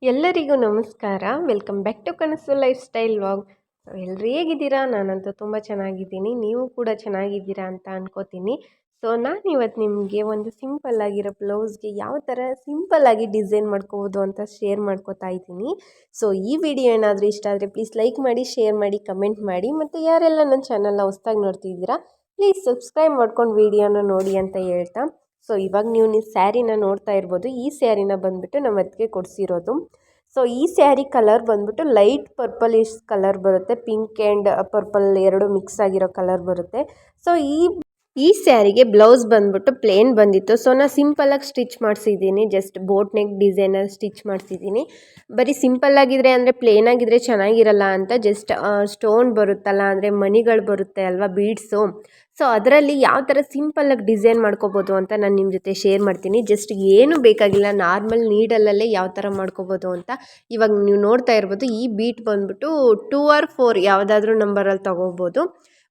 ಎಲ್ಲರಿಗೂ ನಮಸ್ಕಾರ. Welcome back to ಕನಸು ಲೈಫ್ ಸ್ಟೈಲ್ ವ್ಲಾಗ್. ಎಲ್ಲರೂ ಹೇಗಿದ್ದೀರಾ? ನಾನಂತೂ ತುಂಬ ಚೆನ್ನಾಗಿದ್ದೀನಿ. ನೀವು ಕೂಡ ಚೆನ್ನಾಗಿದ್ದೀರಾ ಅಂತ ಅನ್ಕೋತೀನಿ. ನಾನು ಇವತ್ತು ನಿಮಗೆ ಒಂದು ಸಿಂಪಲ್ ಆಗಿರೋ ಬ್ಲೌಸ್ಗೆ ಯಾವ ಥರ ಸಿಂಪಲ್ಲಾಗಿ ಡಿಸೈನ್ ಮಾಡ್ಕೋಬೋದು ಅಂತ ಶೇರ್ ಮಾಡ್ಕೋತಾ ಇದ್ದೀನಿ. ಈ ವಿಡಿಯೋ ಏನಾದರೂ ಇಷ್ಟ ಆದರೆ ಪ್ಲೀಸ್ ಲೈಕ್ ಮಾಡಿ, ಶೇರ್ ಮಾಡಿ, ಕಮೆಂಟ್ ಮಾಡಿ. ಮತ್ತು ಯಾರೆಲ್ಲ ನನ್ನ ಚಾನಲ್ನ ಹೊಸ್ದಾಗಿ ನೋಡ್ತಿದ್ದೀರಾ ಪ್ಲೀಸ್ ಸಬ್ಸ್ಕ್ರೈಬ್ ಮಾಡ್ಕೊಂಡು ವಿಡಿಯೋನ ನೋಡಿ ಅಂತ ಹೇಳ್ತಾ, ಇವಾಗ ನೀವು ಸ್ಯಾರಿನ ನೋಡ್ತಾ ಇರ್ಬೋದು. ಈ ಸ್ಯಾರಿನ ಬಂದುಬಿಟ್ಟು ನಮ್ಮ ಅತ್ತಿಗೆ ಕೊಡಿಸಿರೋದು. ಈ ಸ್ಯಾರಿ ಕಲರ್ ಬಂದ್ಬಿಟ್ಟು ಲೈಟ್ ಪರ್ಪಲಿಶ್ ಕಲರ್ ಬರುತ್ತೆ. ಪಿಂಕ್ ಆ್ಯಂಡ್ ಪರ್ಪಲ್ ಎರಡು ಮಿಕ್ಸ್ ಆಗಿರೋ ಕಲರ್ ಬರುತ್ತೆ. ಈ ಸ್ಯಾರಿಗೆ ಬ್ಲೌಸ್ ಬಂದ್ಬಿಟ್ಟು ಪ್ಲೇನ್ ಬಂದಿತ್ತು. ನಾನು ಸಿಂಪಲ್ಲಾಗಿ ಸ್ಟಿಚ್ ಮಾಡಿಸಿದ್ದೀನಿ. ಜಸ್ಟ್ ಬೋಟ್ ನೆಕ್ ಡಿಸೈನಲ್ಲಿ ಸ್ಟಿಚ್ ಮಾಡಿಸಿದ್ದೀನಿ. ಬರೀ ಸಿಂಪಲ್ಲಾಗಿದ್ದರೆ ಅಂದರೆ ಪ್ಲೇನ್ ಆಗಿದ್ದರೆ ಚೆನ್ನಾಗಿರಲ್ಲ ಅಂತ ಜಸ್ಟ್ ಸ್ಟೋನ್ ಬರುತ್ತಲ್ಲ, ಅಂದರೆ ಮಣಿಗಳು ಬರುತ್ತೆ ಅಲ್ವಾ, ಬೀಡ್ಸು. ಅದರಲ್ಲಿ ಯಾವ ಥರ ಸಿಂಪಲ್ಲಾಗಿ ಡಿಸೈನ್ ಮಾಡ್ಕೋಬೋದು ಅಂತ ನಾನು ನಿಮ್ಮ ಜೊತೆ ಶೇರ್ ಮಾಡ್ತೀನಿ. ಜಸ್ಟ್ ಏನು ಬೇಕಾಗಿಲ್ಲ, ನಾರ್ಮಲ್ ನೀಡಲಲ್ಲೇ ಯಾವ ಥರ ಮಾಡ್ಕೋಬೋದು ಅಂತ ಇವಾಗ ನೀವು ನೋಡ್ತಾ ಇರ್ಬೋದು. ಈ ಬೀಟ್ ಬಂದ್ಬಿಟ್ಟು 2 or 4 ಯಾವುದಾದ್ರೂ ನಂಬರಲ್ಲಿ ತೊಗೋಬೋದು.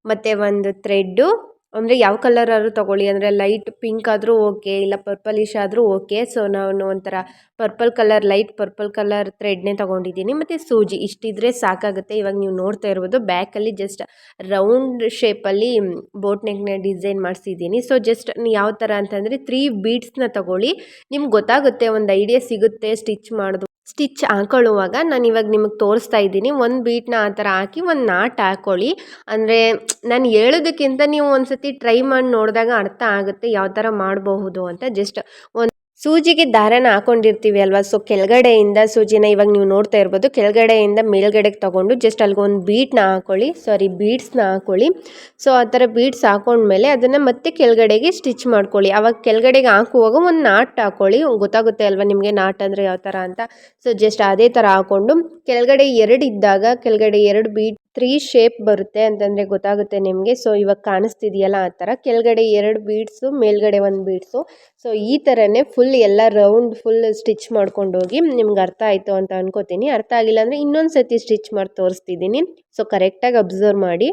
ಮತ್ತು ಒಂದು ಥ್ರೆಡ್ಡು, ಅಂದರೆ ಯಾವ ಕಲರ್ ಆದ್ರೂ ತೊಗೊಳ್ಳಿ, ಅಂದರೆ ಲೈಟ್ ಪಿಂಕ್ ಆದರೂ ಓಕೆ, ಇಲ್ಲ ಪರ್ಪಲಿಶ್ ಆದರೂ ಓಕೆ. ನಾನು ಒಂಥರ purple colour, light purple colour ಥ್ರೆಡ್ನೇ ತೊಗೊಂಡಿದ್ದೀನಿ. ಮತ್ತು ಸೂಜಿ ಇಷ್ಟಿದ್ರೆ ಸಾಕಾಗುತ್ತೆ. ಇವಾಗ ನೀವು ನೋಡ್ತಾ ಇರ್ಬೋದು, ಬ್ಯಾಕಲ್ಲಿ ಜಸ್ಟ್ ರೌಂಡ್ ಶೇಪಲ್ಲಿ ಬೋಟ್ ನೆಕ್ನ ಡಿಸೈನ್ ಮಾಡಿಸಿದ್ದೀನಿ. ಜಸ್ಟ್ ಯಾವ ಥರ ಅಂತಂದರೆ 3 ಬೀಡ್ಸ್ನ ತೊಗೊಳ್ಳಿ, ನಿಮ್ಗೆ ಗೊತ್ತಾಗುತ್ತೆ, ಒಂದು ಐಡಿಯಾ ಸಿಗುತ್ತೆ ಸ್ಟಿಚ್ ಹಾಕೊಳ್ಳುವಾಗ. ನಾನು ಇವಾಗ ನಿಮಗೆ ತೋರಿಸ್ತಾ ಇದ್ದೀನಿ. ಒಂದು ಬೀಟ್ನ ಆ ಥರ ಹಾಕಿ ಒಂದು ನಾಟ್ ಹಾಕ್ಕೊಳ್ಳಿ. ಅಂದರೆ ನಾನು ಹೇಳೋದಕ್ಕಿಂತ ನೀವು ಒಂದು ಸತಿ ಟ್ರೈ ಮಾಡಿ ನೋಡಿದಾಗ ಅರ್ಥ ಆಗುತ್ತೆ ಯಾವ ಥರ ಮಾಡಬಹುದು ಅಂತ. ಜಸ್ಟ್ ಒಂದು ಸೂಜಿಗೆ ದಾರನ ಹಾಕೊಂಡಿರ್ತೀವಿ ಅಲ್ವಾ, ಕೆಳಗಡೆಯಿಂದ ಸೂಜಿನ ಇವಾಗ ನೀವು ನೋಡ್ತಾ ಇರ್ಬೋದು, ಕೆಳಗಡೆಯಿಂದ ಮೇಲ್ಗಡೆಗೆ ತೊಗೊಂಡು ಜಸ್ಟ್ ಅಲ್ಲಿಗೊಂದು ಬೀಡ್ಸ್ನ ಹಾಕ್ಕೊಳ್ಳಿ. ಆ ಥರ ಬೀಡ್ಸ್ ಹಾಕೊಂಡ್ಮೇಲೆ ಅದನ್ನು ಮತ್ತೆ ಕೆಳಗಡೆಗೆ ಸ್ಟಿಚ್ ಮಾಡ್ಕೊಳ್ಳಿ. ಆವಾಗ ಕೆಳಗಡೆಗೆ ಹಾಕುವಾಗ ಒಂದು ನಾಟ್ ಹಾಕ್ಕೊಳ್ಳಿ. ಗೊತ್ತಾಗುತ್ತೆ ಅಲ್ವಾ ನಿಮಗೆ ನಾಟ್ ಅಂದರೆ ಯಾವ ಥರ ಅಂತ. ಜಸ್ಟ್ ಅದೇ ಥರ ಹಾಕ್ಕೊಂಡು ಕೆಳಗಡೆ 2 ಇದ್ದಾಗ ಕೆಳಗಡೆ 2 ಬೀಡ್ 3 ಶೇಪ್ ಬರುತ್ತೆ ಅಂತಂದರೆ ಗೊತ್ತಾಗುತ್ತೆ ನಿಮಗೆ. ಇವಾಗ ಕಾಣಿಸ್ತಿದೆಯಲ್ಲ ಆ ಥರ ಕೆಳಗಡೆ 2 ಬೀಡ್ಸು, ಮೇಲ್ಗಡೆ 1 ಬೀಡ್ಸು. ಈ ಥರನೇ ಫುಲ್ ಎಲ್ಲ ರೌಂಡ್ ಫುಲ್ ಸ್ಟಿಚ್ ಮಾಡ್ಕೊಂಡು ಹೋಗಿ. ನಿಮ್ಗೆ ಅರ್ಥ ಆಯಿತು ಅಂತ ಅನ್ಕೋತೀನಿ. ಅರ್ಥ ಆಗಿಲ್ಲ ಅಂದರೆ ಇನ್ನೊಂದು ಸತಿ ಸ್ಟಿಚ್ ಮಾಡಿ ತೋರಿಸ್ತಿದ್ದೀನಿ. ಕರೆಕ್ಟಾಗಿ ಅಬ್ಸರ್ವ್ ಮಾಡಿ.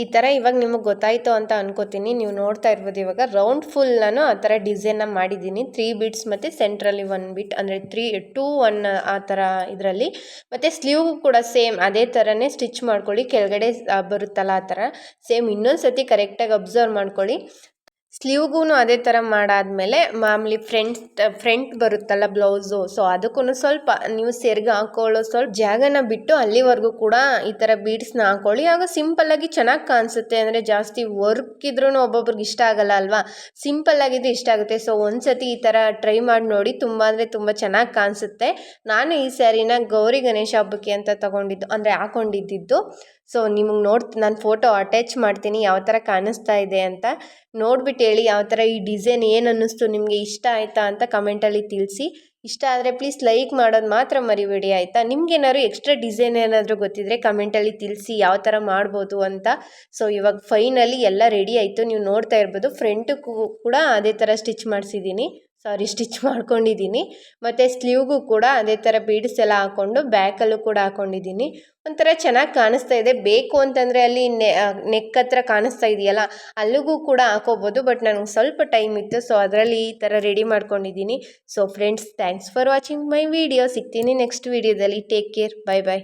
ಈ ಥರ ಇವಾಗ ನಿಮಗೆ ಗೊತ್ತಾಯಿತು ಅಂತ ಅನ್ಕೋತೀನಿ. ನೀವು ನೋಡ್ತಾ ಇರ್ಬೋದು, ಇವಾಗ ರೌಂಡ್ ಫುಲ್ ನಾನು ಆ ಥರ ಡಿಸೈನ್ನ ಮಾಡಿದ್ದೀನಿ. 3 ಬೀಡ್ಸ್ ಮತ್ತು ಸೆಂಟ್ರಲ್ಲಿ 1 ಬೀಟ್, ಅಂದರೆ 2 1 ಆ ಥರ ಇದರಲ್ಲಿ. ಮತ್ತು ಸ್ಲೀವ್ಗೂ ಕೂಡ ಸೇಮ್ ಅದೇ ಥರನೇ ಸ್ಟಿಚ್ ಮಾಡ್ಕೊಳ್ಳಿ. ಕೆಳಗಡೆ ಬರುತ್ತಲ್ಲ ಆ ಥರ ಸೇಮ್. ಇನ್ನೊಂದು ಸತಿ ಕರೆಕ್ಟಾಗಿ ಅಬ್ಸರ್ವ್ ಮಾಡ್ಕೊಳ್ಳಿ. ಸ್ಲೀವ್ಗೂ ಅದೇ ಥರ ಮಾಡಾದಮೇಲೆ ಮಾಮೂಲಿ ಫ್ರಂಟ್ ಬರುತ್ತಲ್ಲ ಬ್ಲೌಸು, ಅದಕ್ಕೂ ಸ್ವಲ್ಪ ನೀವು ಸೆರ್ಗು ಹಾಕೊಳ್ಳೋ ಸ್ವಲ್ಪ ಜಾಗನ ಬಿಟ್ಟು ಅಲ್ಲಿವರೆಗೂ ಕೂಡ ಈ ಥರ ಬೀಡ್ಸ್ನ ಹಾಕ್ಕೊಳ್ಳಿ. ಆಗ ಸಿಂಪಲ್ಲಾಗಿ ಚೆನ್ನಾಗಿ ಕಾಣಿಸುತ್ತೆ. ಅಂದರೆ ಜಾಸ್ತಿ ವರ್ಕ್ ಇದ್ರೂ ಒಬ್ಬೊಬ್ರಿಗೆ ಇಷ್ಟ ಆಗಲ್ಲ ಅಲ್ವಾ, ಸಿಂಪಲ್ಲಾಗಿದ್ದು ಇಷ್ಟ ಆಗುತ್ತೆ. ಒಂದು ಸತಿ ಈ ಥರ ಟ್ರೈ ಮಾಡಿ ನೋಡಿ, ತುಂಬ ಅಂದರೆ ತುಂಬ ಚೆನ್ನಾಗಿ ಕಾಣಿಸುತ್ತೆ. ನಾನು ಈ ಸ್ಯಾರಿನ ಗೌರಿ ಗಣೇಶ ಹಬ್ಬಕ್ಕೆ ಅಂತ ತೊಗೊಂಡಿದ್ದು, ಅಂದರೆ ಹಾಕೊಂಡಿದ್ದು. ನಿಮಗೆ ನಾನು ಫೋಟೋ ಅಟ್ಯಾಚ್ ಮಾಡ್ತೀನಿ ಯಾವ ಥರ ಕಾಣಿಸ್ತಾ ಇದೆ ಅಂತ. ನೋಡ್ಬಿಟ್ಟು ಹೇಳಿ ಯಾವ ಥರ ಈ ಡಿಸೈನ್ ಏನು ಅನ್ನಿಸ್ತು, ನಿಮಗೆ ಇಷ್ಟ ಆಯಿತಾ ಅಂತ ಕಮೆಂಟಲ್ಲಿ ತಿಳಿಸಿ. ಇಷ್ಟ ಆದರೆ ಪ್ಲೀಸ್ ಲೈಕ್ ಮಾಡೋದು ಮಾತ್ರ ಮರಿಬೇಡಿ ಆಯಿತಾ. ನಿಮ್ಗೇನಾದ್ರು ಎಕ್ಸ್ಟ್ರಾ ಡಿಸೈನ್ ಏನಾದರೂ ಗೊತ್ತಿದ್ದರೆ ಕಮೆಂಟಲ್ಲಿ ತಿಳಿಸಿ ಯಾವ ಥರ ಮಾಡ್ಬೋದು ಅಂತ. ಇವಾಗ ಫೈನಲಿ ಎಲ್ಲ ರೆಡಿ ಆಯಿತು. ನೀವು ನೋಡ್ತಾ ಇರ್ಬೋದು, ಫ್ರಂಟಕ್ಕೂ ಕೂಡ ಅದೇ ಥರ ಸ್ಟಿಚ್ ಮಾಡ್ಕೊಂಡಿದ್ದೀನಿ. ಮತ್ತು ಸ್ಲೀವ್ಗೂ ಕೂಡ ಅದೇ ಥರ ಬೀಡ್ಸ್ ಎಲ್ಲ ಹಾಕ್ಕೊಂಡು ಬ್ಯಾಕಲ್ಲೂ ಕೂಡ ಹಾಕ್ಕೊಂಡಿದ್ದೀನಿ. ಒಂಥರ ಚೆನ್ನಾಗಿ ಕಾಣಿಸ್ತಾ ಇದೆ. ಬೇಕು ಅಂತಂದರೆ ಅಲ್ಲಿ ನೆಕ್ ಹತ್ರ ಕಾಣಿಸ್ತಾ ಇದೆಯಲ್ಲ, ಅಲ್ಲಿಗೂ ಕೂಡ ಹಾಕೋಬೋದು. ಬಟ್ ನನಗೆ ಸ್ವಲ್ಪ ಟೈಮ್ ಇತ್ತು, ಅದರಲ್ಲಿ ಈ ಥರ ರೆಡಿ ಮಾಡ್ಕೊಂಡಿದ್ದೀನಿ. Friends, thanks for watching my video. ಸಿಗ್ತೀನಿ ನೆಕ್ಸ್ಟ್ ವಿಡಿಯೋದಲ್ಲಿ. ಟೇಕ್ ಕೇರ್, ಬಾಯ್ ಬಾಯ್.